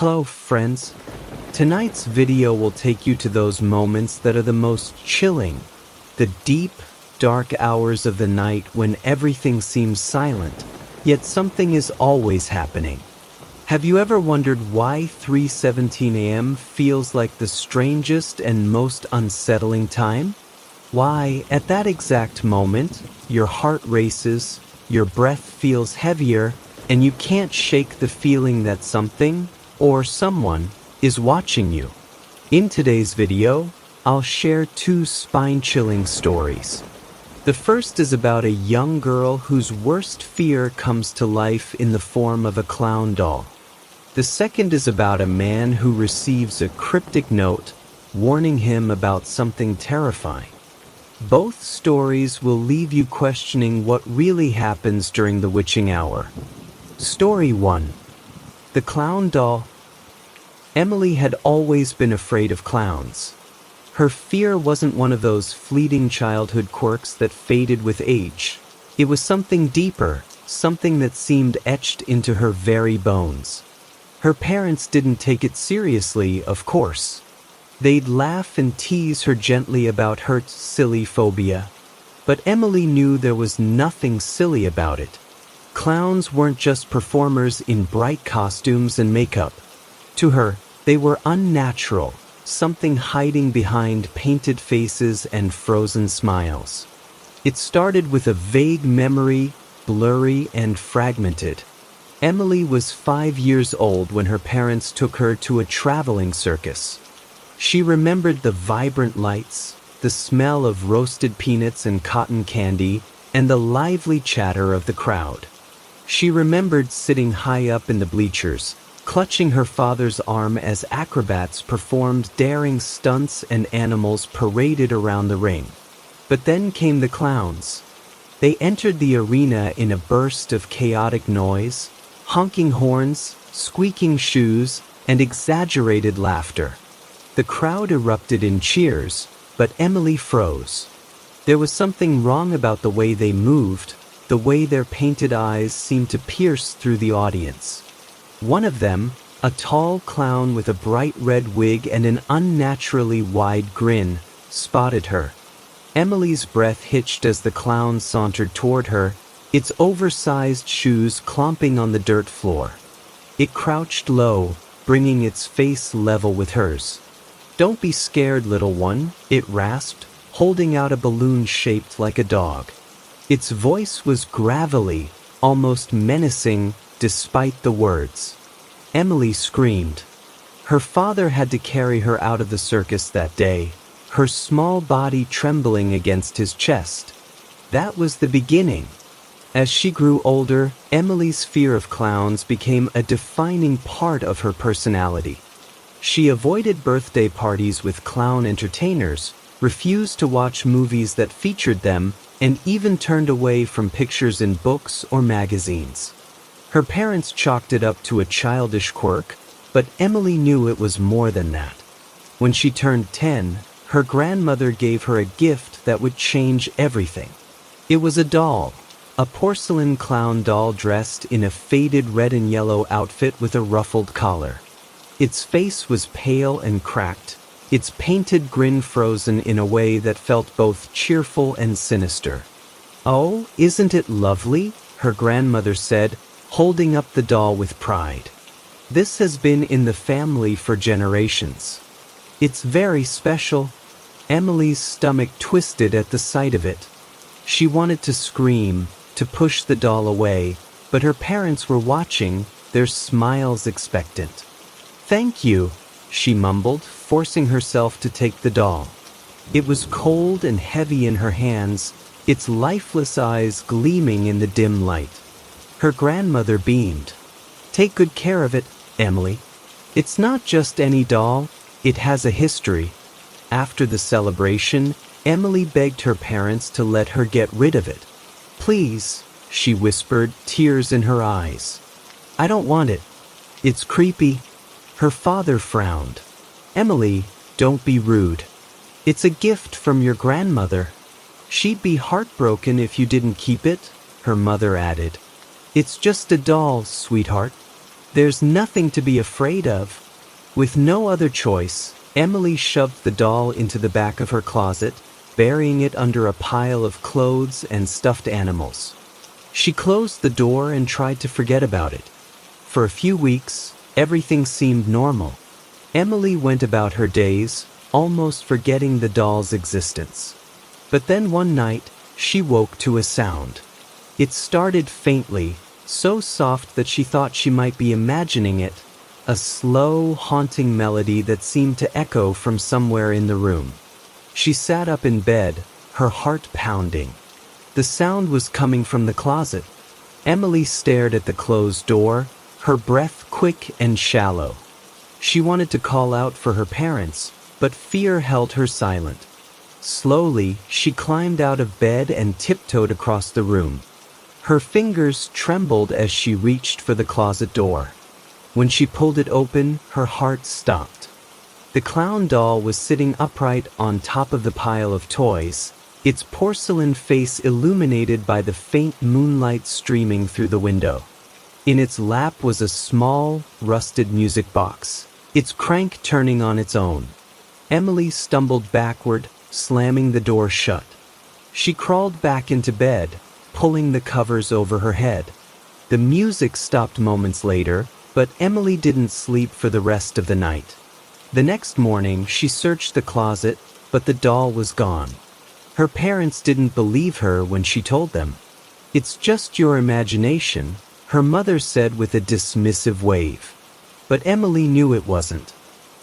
Hello, friends. Tonight's video will take you to those moments that are the most chilling, the deep, dark hours of the night when everything seems silent, yet something is always happening. Have you ever wondered why 3:17 a.m. feels like the strangest and most unsettling time? Why, at that exact moment, your heart races, your breath feels heavier, and you can't shake the feeling that something, or someone, is watching you. In today's video, I'll share two spine-chilling stories. The first is about a young girl whose worst fear comes to life in the form of a clown doll. The second is about a man who receives a cryptic note warning him about something terrifying. Both stories will leave you questioning what really happens during the witching hour. Story 1. The Clown Doll. Emily had always been afraid of clowns. Her fear wasn't one of those fleeting childhood quirks that faded with age. It was something deeper, something that seemed etched into her very bones. Her parents didn't take it seriously, of course. They'd laugh and tease her gently about her silly phobia. But Emily knew there was nothing silly about it. Clowns weren't just performers in bright costumes and makeup. To her, they were unnatural, something hiding behind painted faces and frozen smiles. It started with a vague memory, blurry and fragmented. Emily was 5 years old when her parents took her to a traveling circus. She remembered the vibrant lights, the smell of roasted peanuts and cotton candy, and the lively chatter of the crowd. She remembered sitting high up in the bleachers, clutching her father's arm as acrobats performed daring stunts and animals paraded around the ring. But then came the clowns. They entered the arena in a burst of chaotic noise, honking horns, squeaking shoes, and exaggerated laughter. The crowd erupted in cheers, but Emily froze. There was something wrong about the way they moved, the way their painted eyes seemed to pierce through the audience. One of them, a tall clown with a bright red wig and an unnaturally wide grin, spotted her. Emily's breath hitched as the clown sauntered toward her, its oversized shoes clomping on the dirt floor. It crouched low, bringing its face level with hers. "Don't be scared, little one," it rasped, holding out a balloon shaped like a dog. Its voice was gravelly, almost menacing, despite the words. Emily screamed. Her father had to carry her out of the circus that day, her small body trembling against his chest. That was the beginning. As she grew older, Emily's fear of clowns became a defining part of her personality. She avoided birthday parties with clown entertainers, refused to watch movies that featured them, and even turned away from pictures in books or magazines. Her parents chalked it up to a childish quirk, but Emily knew it was more than that. When she turned 10, her grandmother gave her a gift that would change everything. It was a doll, a porcelain clown doll dressed in a faded red and yellow outfit with a ruffled collar. Its face was pale and cracked, its painted grin frozen in a way that felt both cheerful and sinister. "Oh, isn't it lovely?" her grandmother said, holding up the doll with pride. "This has been in the family for generations. It's very special." Emily's stomach twisted at the sight of it. She wanted to scream, to push the doll away, but her parents were watching, their smiles expectant. "Thank you," she mumbled, forcing herself to take the doll. It was cold and heavy in her hands, its lifeless eyes gleaming in the dim light. Her grandmother beamed. "Take good care of it, Emily. It's not just any doll, it has a history." After the celebration, Emily begged her parents to let her get rid of it. "Please," she whispered, tears in her eyes. "I don't want it. It's creepy." Her father frowned. "Emily, don't be rude. It's a gift from your grandmother. She'd be heartbroken if you didn't keep it," her mother added. "It's just a doll, sweetheart." There's nothing to be afraid of. With no other choice, Emily shoved the doll into the back of her closet, burying it under a pile of clothes and stuffed animals. She closed the door and tried to forget about it. For a few weeks, everything seemed normal. Emily went about her days, almost forgetting the doll's existence. But then one night, she woke to a sound. It started faintly, so soft that she thought she might be imagining it, a slow, haunting melody that seemed to echo from somewhere in the room. She sat up in bed, her heart pounding. The sound was coming from the closet. Emily stared at the closed door, her breath quick and shallow. She wanted to call out for her parents, but fear held her silent. Slowly, she climbed out of bed and tiptoed across the room. Her fingers trembled as she reached for the closet door. When she pulled it open, her heart stopped. The clown doll was sitting upright on top of the pile of toys, its porcelain face illuminated by the faint moonlight streaming through the window. In its lap was a small, rusted music box, its crank turning on its own. Emily stumbled backward, slamming the door shut. She crawled back into bed, pulling the covers over her head. The music stopped moments later, but Emily didn't sleep for the rest of the night. The next morning, she searched the closet, but the doll was gone. Her parents didn't believe her when she told them. "It's just your imagination," her mother said with a dismissive wave. But Emily knew it wasn't.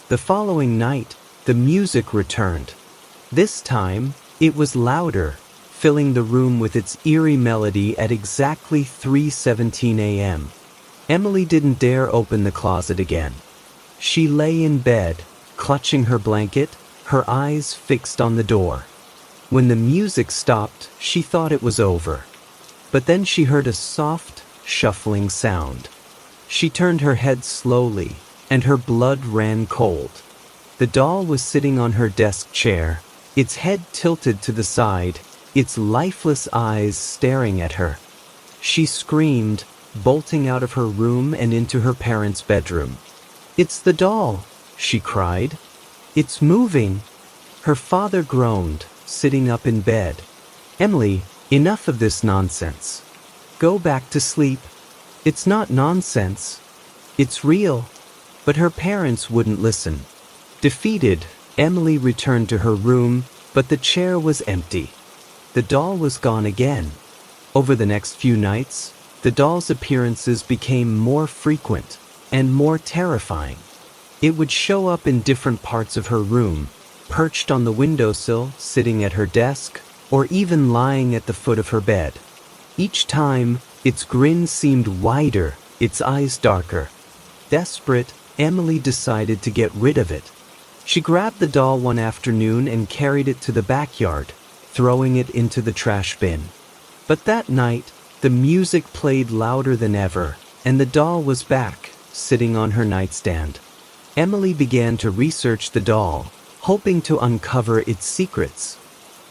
The following night, the music returned. This time, it was louder, filling the room with its eerie melody at exactly 3:17 a.m. Emily didn't dare open the closet again. She lay in bed, clutching her blanket, her eyes fixed on the door. When the music stopped, she thought it was over. But then she heard a soft, shuffling sound. She turned her head slowly, and her blood ran cold. The doll was sitting on her desk chair, its head tilted to the side, its lifeless eyes staring at her. She screamed, bolting out of her room and into her parents' bedroom. "It's the doll," she cried. "It's moving." Her father groaned, sitting up in bed. "Emily, enough of this nonsense. Go back to sleep." "It's not nonsense. It's real." But her parents wouldn't listen. Defeated, Emily returned to her room, but the chair was empty. The doll was gone again. Over the next few nights, the doll's appearances became more frequent and more terrifying. It would show up in different parts of her room, perched on the windowsill, sitting at her desk, or even lying at the foot of her bed. Each time, its grin seemed wider, its eyes darker. Desperate, Emily decided to get rid of it. She grabbed the doll one afternoon and carried it to the backyard, throwing it into the trash bin. But that night, the music played louder than ever, and the doll was back, sitting on her nightstand. Emily began to research the doll, hoping to uncover its secrets.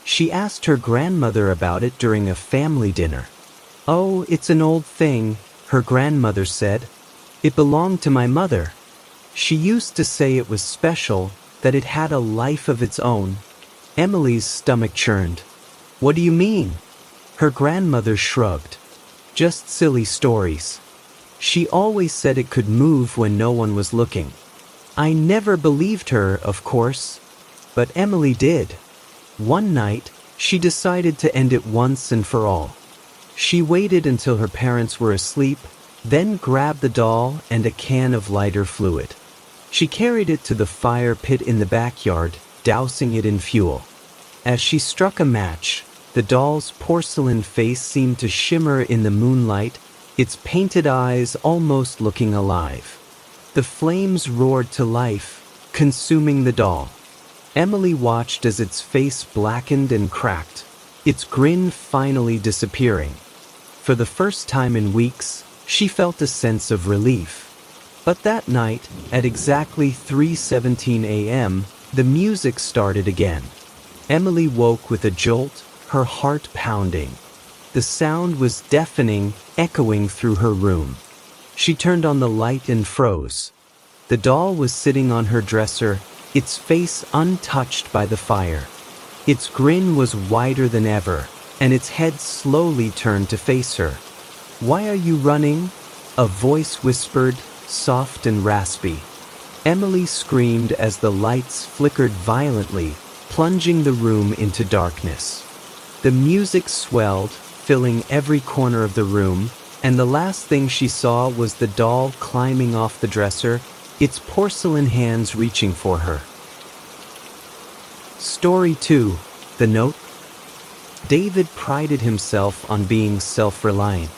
She asked her grandmother about it during a family dinner. "Oh, it's an old thing," her grandmother said. "It belonged to my mother. She used to say it was special, that it had a life of its own." Emily's stomach churned. "What do you mean?" Her grandmother shrugged. "Just silly stories. She always said it could move when no one was looking." I never believed her, of course. But Emily did. One night, she decided to end it once and for all. She waited until her parents were asleep, then grabbed the doll and a can of lighter fluid. She carried it to the fire pit in the backyard, dousing it in fuel. As she struck a match, the doll's porcelain face seemed to shimmer in the moonlight, its painted eyes almost looking alive. The flames roared to life, consuming the doll. Emily watched as its face blackened and cracked, its grin finally disappearing. For the first time in weeks, she felt a sense of relief. But that night, at exactly 3:17 a.m., the music started again. Emily woke with a jolt, her heart pounding. The sound was deafening, echoing through her room. She turned on the light and froze. The doll was sitting on her dresser, its face untouched by the fire. Its grin was wider than ever, and its head slowly turned to face her. "Why are you running?" a voice whispered, soft and raspy. Emily screamed as the lights flickered violently, plunging the room into darkness. The music swelled, filling every corner of the room, and the last thing she saw was the doll climbing off the dresser, its porcelain hands reaching for her. Story 2. The Note. David prided himself on being self-reliant.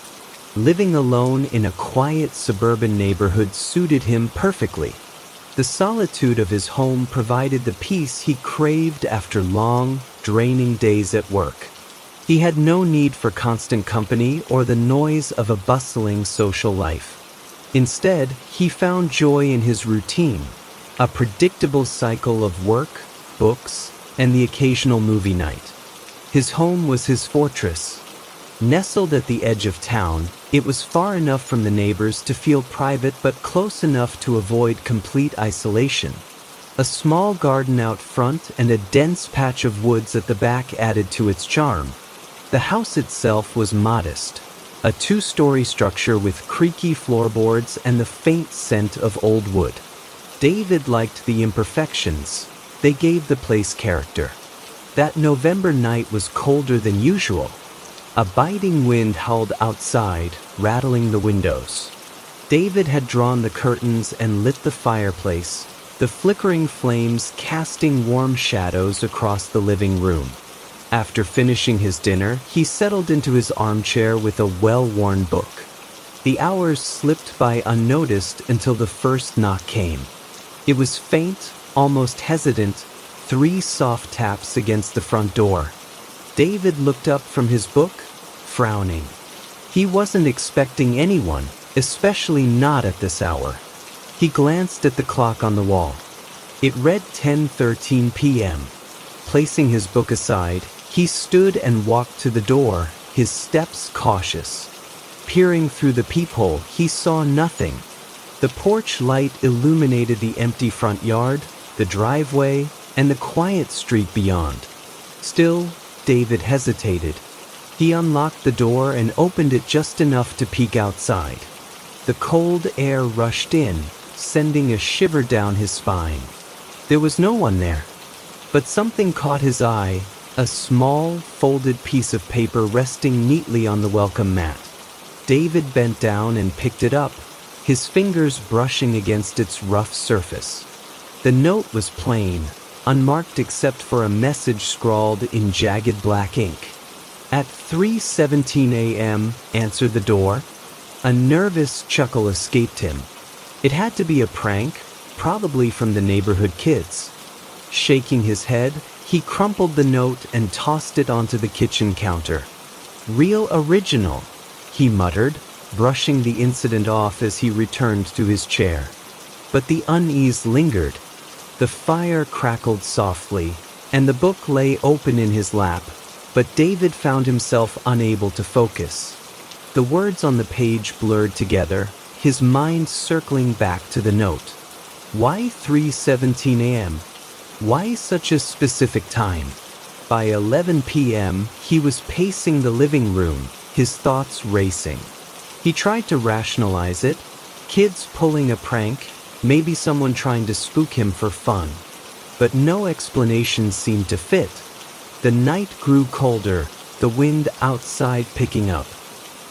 Living alone in a quiet suburban neighborhood suited him perfectly. The solitude of his home provided the peace he craved after long, draining days at work. He had no need for constant company or the noise of a bustling social life. Instead, he found joy in his routine, a predictable cycle of work, books, and the occasional movie night. His home was his fortress. Nestled at the edge of town, it was far enough from the neighbors to feel private but close enough to avoid complete isolation. A small garden out front and a dense patch of woods at the back added to its charm. The house itself was modest, a two-story structure with creaky floorboards and the faint scent of old wood. David liked the imperfections. They gave the place character. That November night was colder than usual. A biting wind howled outside, rattling the windows. David had drawn the curtains and lit the fireplace, the flickering flames casting warm shadows across the living room. After finishing his dinner, he settled into his armchair with a well-worn book. The hours slipped by unnoticed until the first knock came. It was faint, almost hesitant, 3 soft taps against the front door. David looked up from his book, frowning. He wasn't expecting anyone, especially not at this hour. He glanced at the clock on the wall. It read 10:13 p.m. Placing his book aside, he stood and walked to the door, his steps cautious. Peering through the peephole, he saw nothing. The porch light illuminated the empty front yard, the driveway, and the quiet street beyond. Still, David hesitated. He unlocked the door and opened it just enough to peek outside. The cold air rushed in, sending a shiver down his spine. There was no one there. But something caught his eye, a small, folded piece of paper resting neatly on the welcome mat. David bent down and picked it up, his fingers brushing against its rough surface. The note was plain, unmarked except for a message scrawled in jagged black ink. "At 3:17 a.m., answer the door." A nervous chuckle escaped him. It had to be a prank, probably from the neighborhood kids. Shaking his head, he crumpled the note and tossed it onto the kitchen counter. "Real original," he muttered, brushing the incident off as he returned to his chair. But the unease lingered. The fire crackled softly, and the book lay open in his lap, but David found himself unable to focus. The words on the page blurred together, his mind circling back to the note. Why 3:17 a.m.? Why such a specific time? By 11 p.m., he was pacing the living room, his thoughts racing. He tried to rationalize it. Kids pulling a prank, maybe someone trying to spook him for fun. But no explanation seemed to fit. The night grew colder, the wind outside picking up.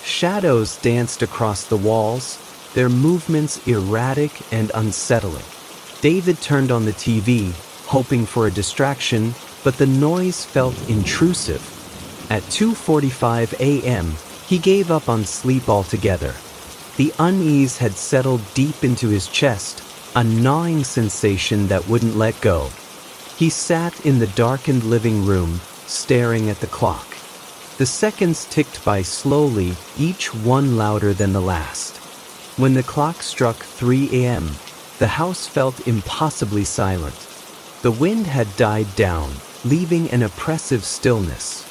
Shadows danced across the walls, their movements erratic and unsettling. David turned on the TV, hoping for a distraction, but the noise felt intrusive. At 2:45 a.m., he gave up on sleep altogether. The unease had settled deep into his chest, a gnawing sensation that wouldn't let go. He sat in the darkened living room, staring at the clock. The seconds ticked by slowly, each one louder than the last. When the clock struck 3 a.m., the house felt impossibly silent. The wind had died down, leaving an oppressive stillness.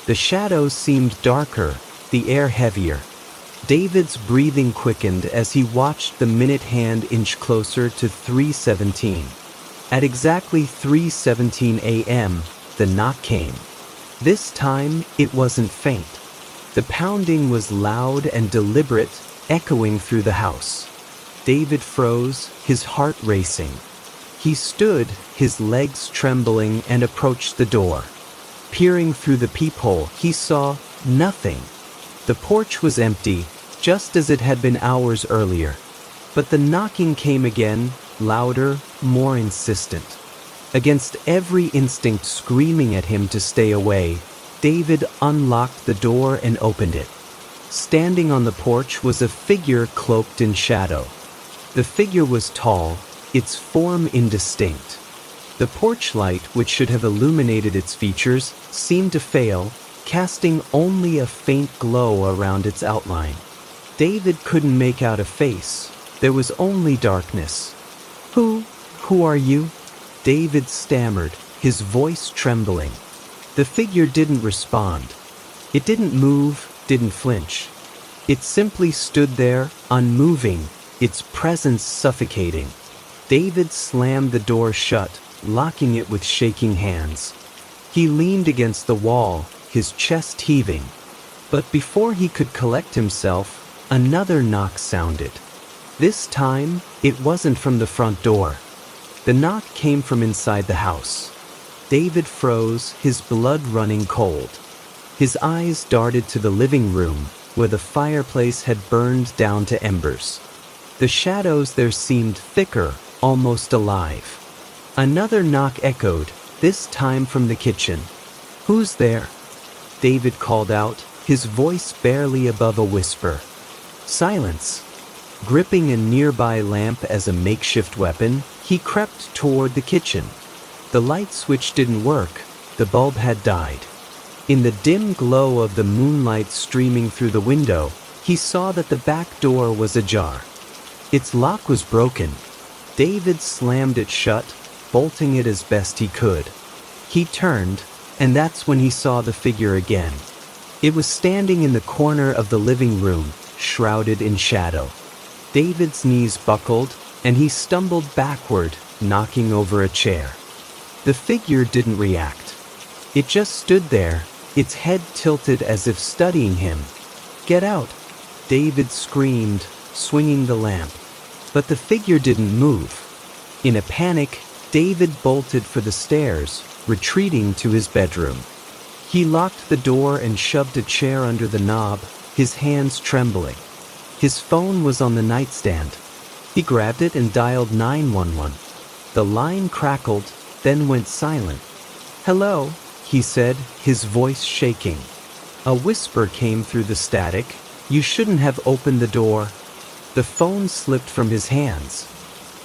The shadows seemed darker, the air heavier. David's breathing quickened as he watched the minute hand inch closer to 3:17. At exactly 3:17 a.m., the knock came. This time, it wasn't faint. The pounding was loud and deliberate, echoing through the house. David froze, his heart racing. He stood, his legs trembling, and approached the door. Peering through the peephole, he saw nothing. The porch was empty, just as it had been hours earlier. But the knocking came again, louder, more insistent. Against every instinct screaming at him to stay away, David unlocked the door and opened it. Standing on the porch was a figure cloaked in shadow. The figure was tall, its form indistinct. The porch light, which should have illuminated its features, seemed to fail, casting only a faint glow around its outline. David couldn't make out a face. There was only darkness. Who are you?" David stammered, his voice trembling. The figure didn't respond. It didn't move, didn't flinch. It simply stood there, unmoving, its presence suffocating. David slammed the door shut, locking it with shaking hands. He leaned against the wall, his chest heaving. But before he could collect himself, another knock sounded. This time, it wasn't from the front door. The knock came from inside the house. David froze, his blood running cold. His eyes darted to the living room, where the fireplace had burned down to embers. The shadows there seemed thicker, almost alive. Another knock echoed, this time from the kitchen. "Who's there?" David called out, his voice barely above a whisper. Silence. Gripping a nearby lamp as a makeshift weapon, he crept toward the kitchen. The light switch didn't work, the bulb had died. In the dim glow of the moonlight streaming through the window, he saw that the back door was ajar. Its lock was broken. David slammed it shut, bolting it as best he could. He turned, and that's when he saw the figure again. It was standing in the corner of the living room, shrouded in shadow. David's knees buckled, and he stumbled backward, knocking over a chair. The figure didn't react. It just stood there, its head tilted as if studying him. "Get out!" David screamed, swinging the lamp. But the figure didn't move. In a panic, David bolted for the stairs, retreating to his bedroom. He locked the door and shoved a chair under the knob, his hands trembling. His phone was on the nightstand. He grabbed it and dialed 911. The line crackled, then went silent. "Hello," he said, his voice shaking. A whisper came through the static. "You shouldn't have opened the door." The phone slipped from his hands.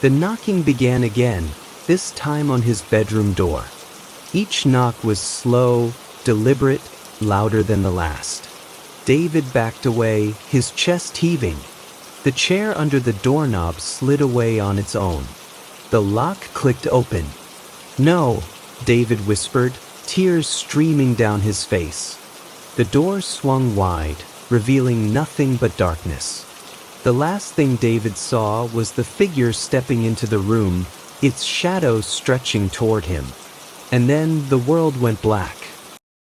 The knocking began again, this time on his bedroom door. Each knock was slow, deliberate, louder than the last. David backed away, his chest heaving. The chair under the doorknob slid away on its own. The lock clicked open. "No," David whispered, tears streaming down his face. The door swung wide, revealing nothing but darkness. The last thing David saw was the figure stepping into the room, its shadow stretching toward him. And then the world went black.